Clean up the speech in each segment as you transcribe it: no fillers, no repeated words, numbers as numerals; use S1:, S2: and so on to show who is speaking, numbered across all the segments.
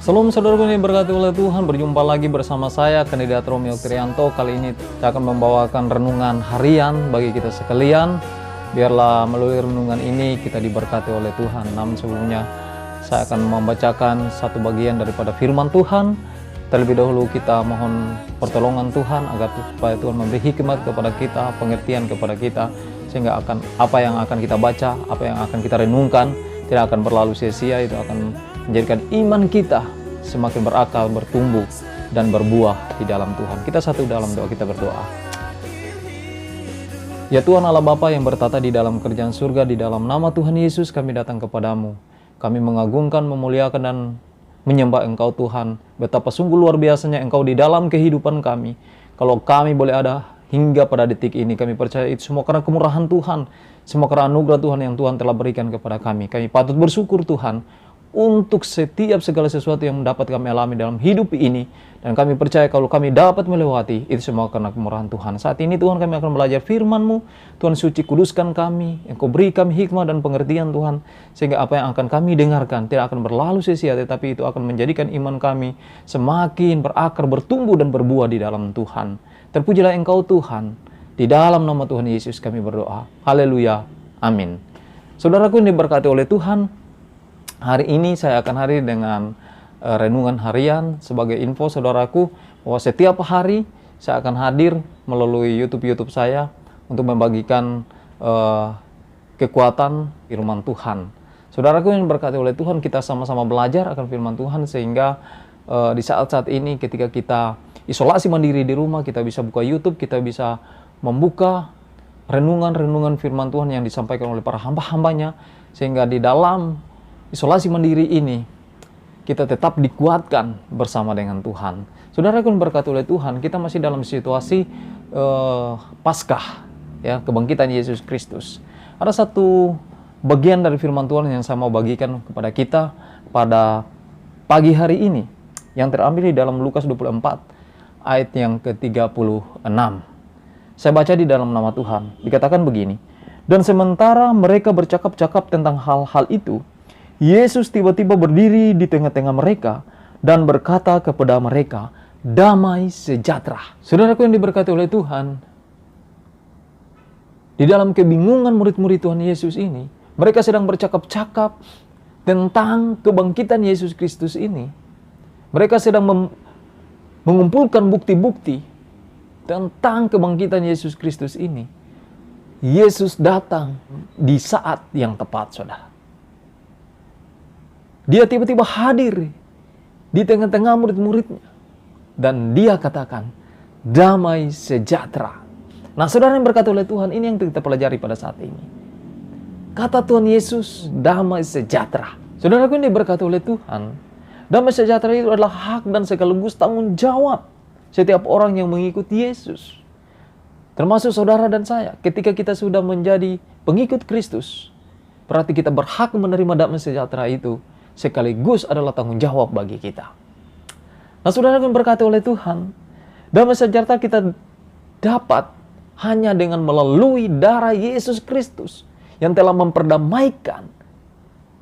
S1: Shalom saudaraku yang diberkati oleh Tuhan, berjumpa lagi bersama saya kandidat Romeo Trianto. Kali ini saya akan membawakan renungan harian bagi kita sekalian. Biarlah melalui renungan ini kita diberkati oleh Tuhan. Namun sebelumnya saya akan membacakan satu bagian daripada firman Tuhan. Terlebih dahulu kita mohon pertolongan Tuhan agar supaya Tuhan memberi hikmat kepada kita, pengertian kepada kita, sehingga apa yang akan kita baca, apa yang akan kita renungkan tidak akan berlalu sia-sia. Itu akan menjadikan iman kita semakin berakal, bertumbuh, dan berbuah di dalam Tuhan. Kita satu dalam doa, kita berdoa. Ya Tuhan Allah Bapa yang bertata di dalam kerajaan surga, di dalam nama Tuhan Yesus kami datang kepadamu. Kami mengagungkan, memuliakan, dan menyembah Engkau Tuhan. Betapa sungguh luar biasanya Engkau di dalam kehidupan kami. Kalau kami boleh ada hingga pada detik ini, kami percaya itu semua karena kemurahan Tuhan, semua karena anugerah Tuhan yang Tuhan telah berikan kepada kami. Kami patut bersyukur Tuhan untuk setiap segala sesuatu yang dapat kami alami dalam hidup ini. Dan kami percaya kalau kami dapat melewati, itu semua karena kemurahan Tuhan. Saat ini Tuhan kami akan belajar firman-Mu. Tuhan suci, kuduskan kami. Engkau beri kami hikmah dan pengertian Tuhan. Sehingga apa yang akan kami dengarkan tidak akan berlalu sia-sia, tetapi itu akan menjadikan iman kami semakin berakar, bertumbuh, dan berbuah di dalam Tuhan. Terpujilah Engkau Tuhan. Di dalam nama Tuhan Yesus kami berdoa. Haleluya. Amin. Saudaraku yang diberkati oleh Tuhan, hari ini saya akan hadir dengan renungan harian. Sebagai info saudaraku, bahwa setiap hari saya akan hadir melalui YouTube saya untuk membagikan kekuatan firman Tuhan. Saudaraku yang diberkati oleh Tuhan, kita sama-sama belajar akan firman Tuhan sehingga di saat-saat ini ketika kita isolasi mandiri di rumah, kita bisa buka YouTube, kita bisa membuka renungan-renungan firman Tuhan yang disampaikan oleh para hamba-hambanya, sehingga di dalam isolasi mandiri ini kita tetap dikuatkan bersama dengan Tuhan. Saudara yang berkati oleh Tuhan, kita masih dalam situasi Paskah, ya, kebangkitan Yesus Kristus. Ada satu bagian dari firman Tuhan yang saya mau bagikan kepada kita pada pagi hari ini, yang terambil di dalam Lukas 24 ayat yang ke-36. Saya baca di dalam nama Tuhan. Dikatakan begini, dan sementara mereka bercakap-cakap tentang hal-hal itu, Yesus tiba-tiba berdiri di tengah-tengah mereka dan berkata kepada mereka, damai sejahtera. Saudaraku yang diberkati oleh Tuhan, di dalam kebingungan murid-murid Tuhan Yesus ini, mereka sedang bercakap-cakap tentang kebangkitan Yesus Kristus ini. Mereka sedang mengumpulkan bukti-bukti tentang kebangkitan Yesus Kristus ini. Yesus datang di saat yang tepat, saudara. Dia tiba-tiba hadir di tengah-tengah murid-muridnya. Dan dia katakan, damai sejahtera. Nah, saudara yang berkata oleh Tuhan, ini yang kita pelajari pada saat ini. Kata Tuhan Yesus, damai sejahtera. Saudara yang diberkati oleh Tuhan, damai sejahtera itu adalah hak dan sekaligus tanggung jawab setiap orang yang mengikuti Yesus. Termasuk saudara dan saya. Ketika kita sudah menjadi pengikut Kristus, berarti kita berhak menerima damai sejahtera itu, sekaligus adalah tanggung jawab bagi kita. Nah, saudara yang berkati oleh Tuhan, damai sejahtera kita dapat hanya dengan melalui darah Yesus Kristus yang telah memperdamaikan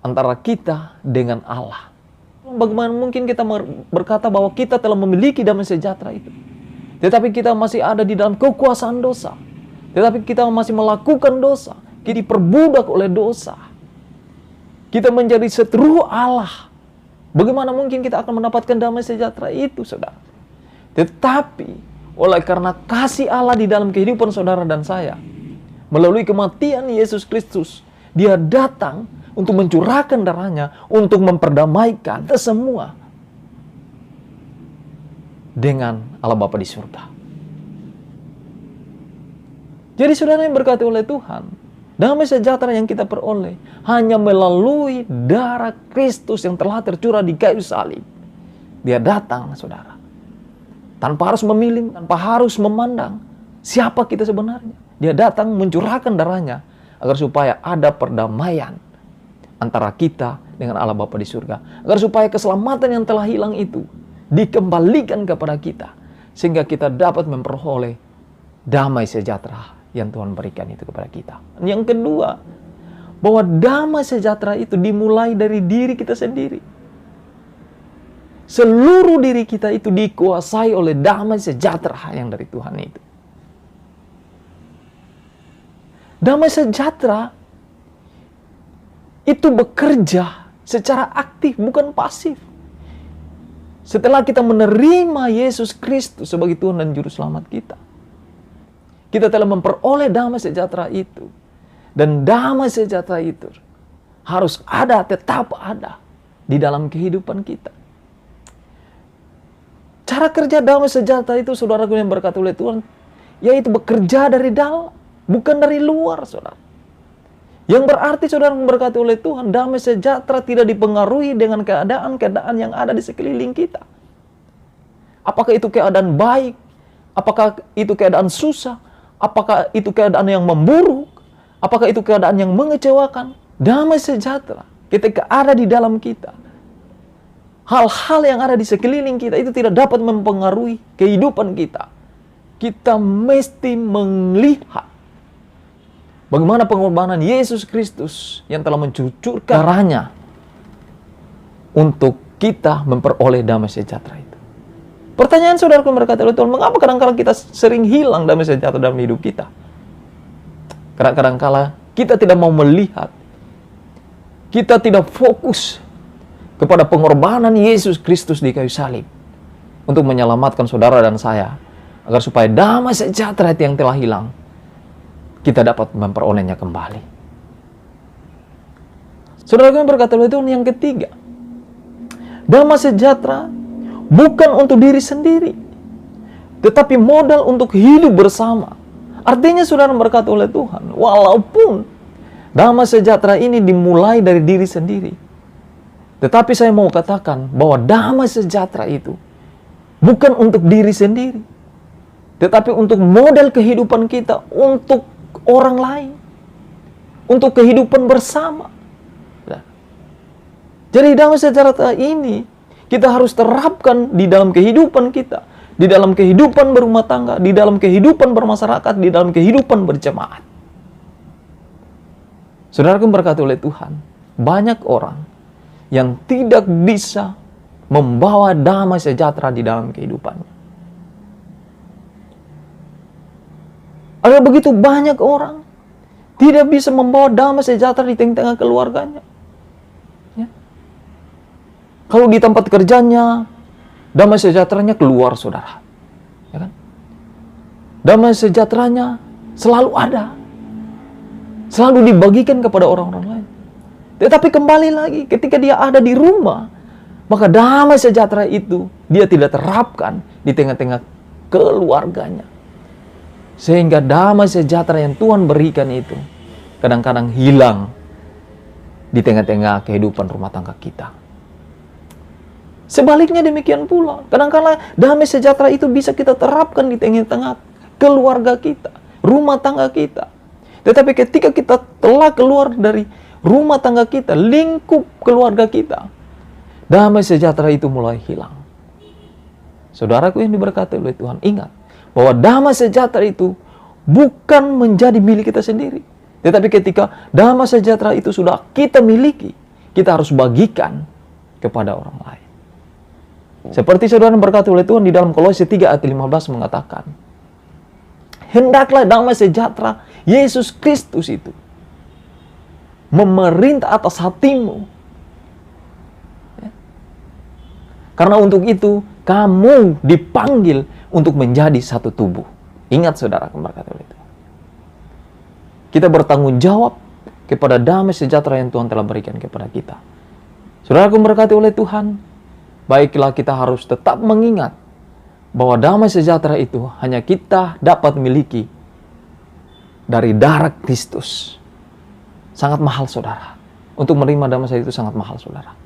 S1: antara kita dengan Allah. Bagaimana mungkin kita berkata bahwa kita telah memiliki damai sejahtera itu, tetapi kita masih ada di dalam kekuasaan dosa, tetapi kita masih melakukan dosa, kita diperbudak oleh dosa. Kita menjadi seteru Allah. Bagaimana mungkin kita akan mendapatkan damai sejahtera itu, saudara? Tetapi, oleh karena kasih Allah di dalam kehidupan saudara dan saya, melalui kematian Yesus Kristus, Dia datang untuk mencurahkan darahnya, untuk memperdamaikan kita semua dengan Allah Bapa di surga. Jadi saudara yang berkati oleh Tuhan, damai sejahtera yang kita peroleh hanya melalui darah Kristus yang telah tercurah di kayu salib. Dia datang, saudara, tanpa harus memilih, tanpa harus memandang siapa kita sebenarnya. Dia datang mencurahkan darahnya agar supaya ada perdamaian antara kita dengan Allah Bapa di surga. Agar supaya keselamatan yang telah hilang itu dikembalikan kepada kita, sehingga kita dapat memperoleh damai sejahtera yang Tuhan berikan itu kepada kita. Yang kedua, bahwa damai sejahtera itu dimulai dari diri kita sendiri. seluruh diri kita itu dikuasai oleh damai sejahtera yang dari Tuhan itu. Damai sejahtera itu bekerja secara aktif, bukan pasif. Setelah kita menerima Yesus Kristus sebagai Tuhan dan Juru Selamat kita, kita telah memperoleh damai sejahtera itu. Dan damai sejahtera itu harus ada, tetap ada di dalam kehidupan kita. Cara kerja damai sejahtera itu, saudaraku yang berkati oleh Tuhan, yaitu bekerja dari dalam, bukan dari luar, saudara. Yang berarti saudara berkati oleh Tuhan, damai sejahtera tidak dipengaruhi dengan keadaan-keadaan yang ada di sekeliling kita. Apakah itu keadaan baik? Apakah itu keadaan susah? Apakah itu keadaan yang memburuk? Apakah itu keadaan yang mengecewakan? Damai sejahtera ketika ada di dalam kita, hal-hal yang ada di sekeliling kita itu tidak dapat mempengaruhi kehidupan kita. Kita mesti melihat bagaimana pengorbanan Yesus Kristus yang telah mencucurkan darahnya untuk kita memperoleh damai sejahtera itu. Pertanyaan saudaraku berkata oleh Tuhan, mengapa kadang-kadang kita sering hilang damai sejahtera dalam hidup kita? Kadang-kadang kita tidak mau melihat, kita tidak fokus kepada pengorbanan Yesus Kristus di kayu salib untuk menyelamatkan saudara dan saya, agar supaya damai sejahtera yang telah hilang kita dapat memperolehnya kembali. Saudara yang berkata oleh Tuhan, yang ketiga, damai sejahtera bukan untuk diri sendiri, tetapi modal untuk hidup bersama. Artinya saudara berkata oleh Tuhan, walaupun damai sejahtera ini dimulai dari diri sendiri, tetapi saya mau katakan bahwa damai sejahtera itu bukan untuk diri sendiri, tetapi untuk model kehidupan kita, untuk orang lain, untuk kehidupan bersama. Jadi damai sejahtera ini kita harus terapkan di dalam kehidupan kita, di dalam kehidupan berumah tangga, di dalam kehidupan bermasyarakat, di dalam kehidupan berjemaat. Saudaraku berkati oleh Tuhan, banyak orang yang tidak bisa membawa damai sejahtera di dalam kehidupannya. Ada begitu banyak orang tidak bisa membawa damai sejahtera di tengah-tengah keluarganya. Ya. Kalau di tempat kerjanya, damai sejahteranya keluar, saudara. Ya kan? Damai sejahteranya selalu ada. Selalu dibagikan kepada orang-orang lain. Tetapi kembali lagi, ketika dia ada di rumah, maka damai sejahtera itu dia tidak terapkan di tengah-tengah keluarganya. Sehingga damai sejahtera yang Tuhan berikan itu kadang-kadang hilang di tengah-tengah kehidupan rumah tangga kita. Sebaliknya demikian pula, kadang-kadang damai sejahtera itu bisa kita terapkan di tengah-tengah keluarga kita, rumah tangga kita. Tetapi ketika kita telah keluar dari rumah tangga kita, lingkup keluarga kita, damai sejahtera itu mulai hilang. Saudaraku yang diberkati oleh Tuhan, ingat bahwa damai sejahtera itu bukan menjadi milik kita sendiri. Tetapi ketika damai sejahtera itu sudah kita miliki, kita harus bagikan kepada orang lain. Seperti saudara berkata oleh Tuhan di dalam Kolose 3 ayat 15 mengatakan, hendaklah damai sejahtera Yesus Kristus itu memerintah atas hatimu. Ya. Karena untuk itu kamu dipanggil untuk menjadi satu tubuh. Ingat saudara, berkata oleh Tuhan, kita bertanggung jawab kepada damai sejahtera yang Tuhan telah berikan kepada kita. Saudara berkati oleh Tuhan, baiklah kita harus tetap mengingat bahwa damai sejahtera itu hanya kita dapat miliki dari darah Kristus. Sangat mahal saudara. Untuk menerima damai sejahtera itu sangat mahal saudara.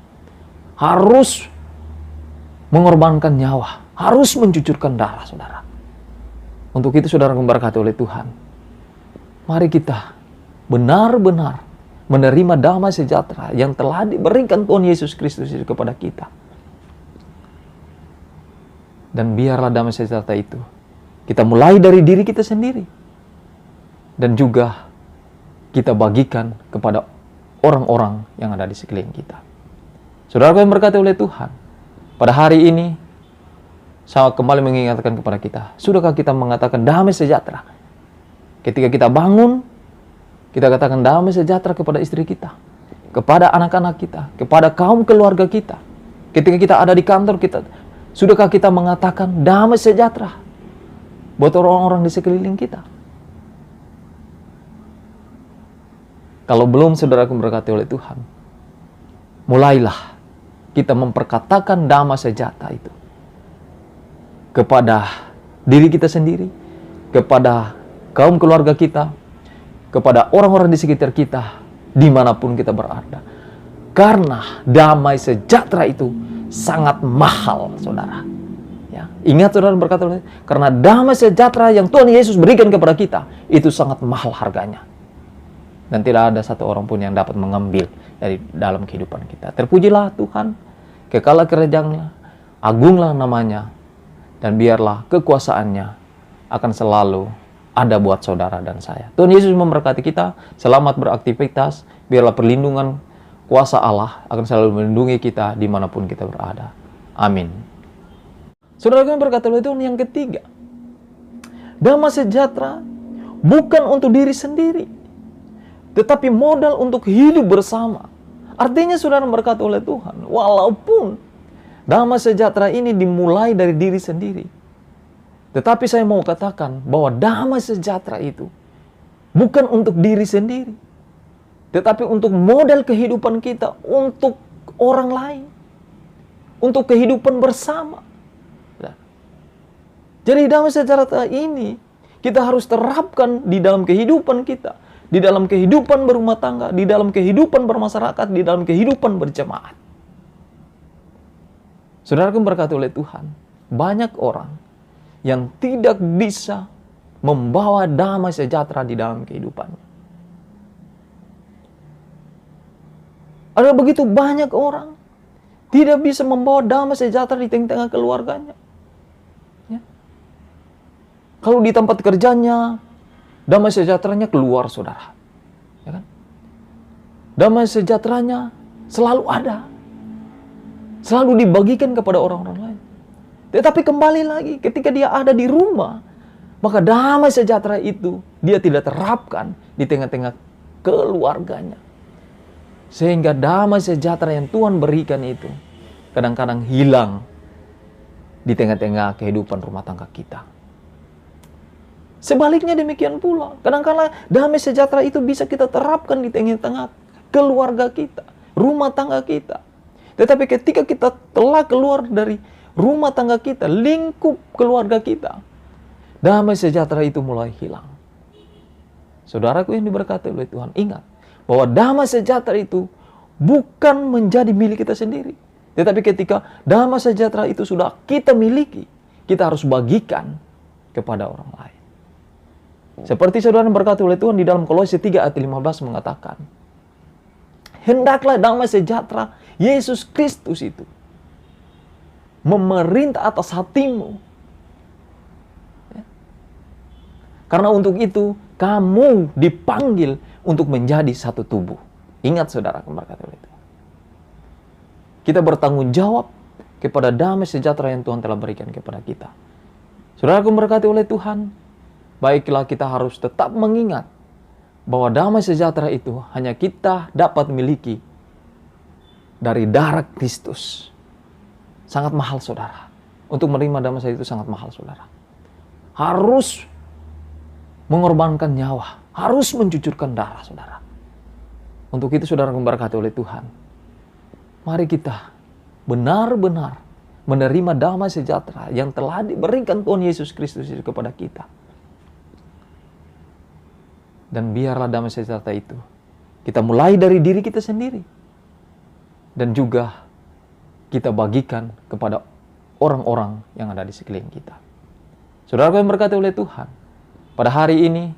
S1: Harus mengorbankan nyawa, harus mencucurkan darah saudara. Untuk itu saudara diberkati oleh Tuhan, mari kita benar-benar menerima damai sejahtera yang telah diberikan Tuhan Yesus Kristus itu kepada kita. Dan biarlah damai sejahtera itu kita mulai dari diri kita sendiri, dan juga kita bagikan kepada orang-orang yang ada di sekeliling kita. Saudara yang berkati oleh Tuhan, Pada hari ini, saya kembali mengingatkan kepada kita, sudahkah kita mengatakan damai sejahtera? Ketika kita bangun, kita katakan damai sejahtera kepada istri kita, kepada anak-anak kita, kepada kaum keluarga kita. Ketika kita ada di kantor kita, sudahkah kita mengatakan damai sejahtera buat orang-orang di sekeliling kita? Kalau belum, saudaraku berkati oleh Tuhan, mulailah kita memperkatakan damai sejahtera itu kepada diri kita sendiri, kepada kaum keluarga kita, kepada orang-orang di sekitar kita, dimanapun kita berada. Karena damai sejahtera itu sangat mahal, saudara. Ya, ingat saudara berkata, karena damai sejahtera yang Tuhan Yesus berikan kepada kita, itu sangat mahal harganya. Dan tidak ada satu orang pun yang dapat mengambil dari dalam kehidupan kita. Terpujilah Tuhan, kekalah kerajaannya, agunglah namanya, dan biarlah kekuasaannya akan selalu ada buat saudara dan saya. Tuhan Yesus memberkati kita. Selamat beraktivitas. Biarlah perlindungan kuasa Allah akan selalu melindungi kita dimanapun kita berada. Amin. Saudara yang berkata oleh Tuhan, yang ketiga, damai sejahtera bukan untuk diri sendiri, tetapi modal untuk hidup bersama. Artinya saudara berkata oleh Tuhan, walaupun damai sejahtera ini dimulai dari diri sendiri, tetapi saya mau katakan bahwa damai sejahtera itu bukan untuk diri sendiri, tetapi untuk model kehidupan kita, untuk orang lain, untuk kehidupan bersama. Nah, jadi damai sejahtera ini kita harus terapkan di dalam kehidupan kita, di dalam kehidupan berumah tangga, di dalam kehidupan bermasyarakat, di dalam kehidupan berjemaat. Saudaraku berkati oleh Tuhan, banyak orang yang tidak bisa membawa damai sejahtera di dalam kehidupannya. Ada begitu banyak orang tidak bisa membawa damai sejahtera di tengah-tengah keluarganya. Ya. Kalau di tempat kerjanya, damai sejahteranya keluar, saudara. Ya kan? Damai sejahteranya selalu ada. Selalu dibagikan kepada orang-orang lain. Tetapi kembali lagi, ketika dia ada di rumah, maka damai sejahtera itu dia tidak terapkan di tengah-tengah keluarganya. Sehingga damai sejahtera yang Tuhan berikan itu kadang-kadang hilang di tengah-tengah kehidupan rumah tangga kita. Sebaliknya demikian pula, kadang-kadang damai sejahtera itu bisa kita terapkan di tengah-tengah keluarga kita, rumah tangga kita. Tetapi ketika kita telah keluar dari rumah tangga kita, lingkup keluarga kita, damai sejahtera itu mulai hilang. Saudaraku yang diberkati oleh Tuhan, ingat bahwa damai sejahtera itu bukan menjadi milik kita sendiri. Tetapi ketika damai sejahtera itu sudah kita miliki, kita harus bagikan kepada orang lain. Seperti saudara berkati oleh Tuhan di dalam Kolose 3 ayat 15 mengatakan, hendaklah damai sejahtera Yesus Kristus itu memerintah atas hatimu. Ya. Karena untuk itu, kamu dipanggil untuk menjadi satu tubuh. Ingat saudara, berkati oleh Tuhan. Kita bertanggung jawab kepada damai sejahtera yang Tuhan telah berikan kepada kita. Saudara, berkati oleh Tuhan, baiklah kita harus tetap mengingat bahwa damai sejahtera itu hanya kita dapat miliki dari darah Kristus. Sangat mahal, saudara. Untuk menerima damai sejahtera itu sangat mahal, saudara. Harus mengorbankan nyawa, harus mencucurkan darah, saudara. Untuk itu, saudara diberkati oleh Tuhan, mari kita benar-benar menerima damai sejahtera yang telah diberikan Tuhan Yesus Kristus itu kepada kita. Dan biarlah damai sejahtera itu kita mulai dari diri kita sendiri, dan juga kita bagikan kepada orang-orang yang ada di sekeliling kita. Saudara yang berkati oleh Tuhan, pada hari ini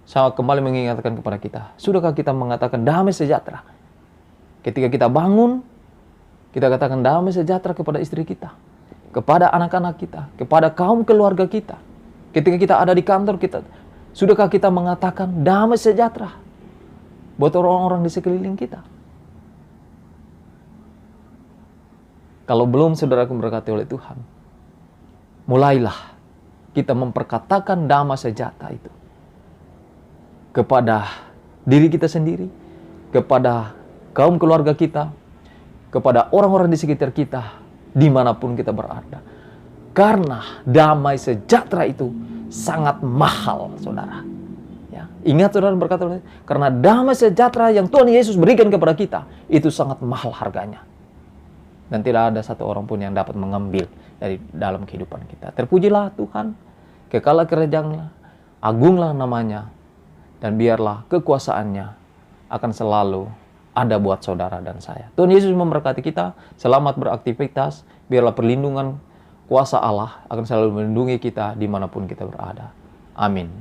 S1: saya kembali mengingatkan kepada kita, sudahkah kita mengatakan damai sejahtera? Ketika kita bangun, kita katakan damai sejahtera kepada istri kita, kepada anak-anak kita, kepada kaum keluarga kita. Ketika kita ada di kantor kita, sudahkah kita mengatakan damai sejahtera buat orang-orang di sekeliling kita? Kalau belum saudaraku berkati oleh Tuhan, mulailah kita memperkatakan damai sejahtera itu kepada diri kita sendiri, kepada kaum keluarga kita, kepada orang-orang di sekitar kita, dimanapun kita berada. Karena damai sejahtera itu sangat mahal, saudara. Ya, ingat saudara berkata, karena damai sejahtera yang Tuhan Yesus berikan kepada kita, itu sangat mahal harganya. Dan tidak ada satu orang pun yang dapat mengambil dari dalam kehidupan kita. Terpujilah Tuhan, kekalah kerajaannya, agunglah namanya, dan biarlah kekuasaannya akan selalu ada buat saudara dan saya. Tuhan Yesus memberkati kita, selamat beraktivitas, biarlah perlindungan kuasa Allah akan selalu melindungi kita dimanapun kita berada. Amin.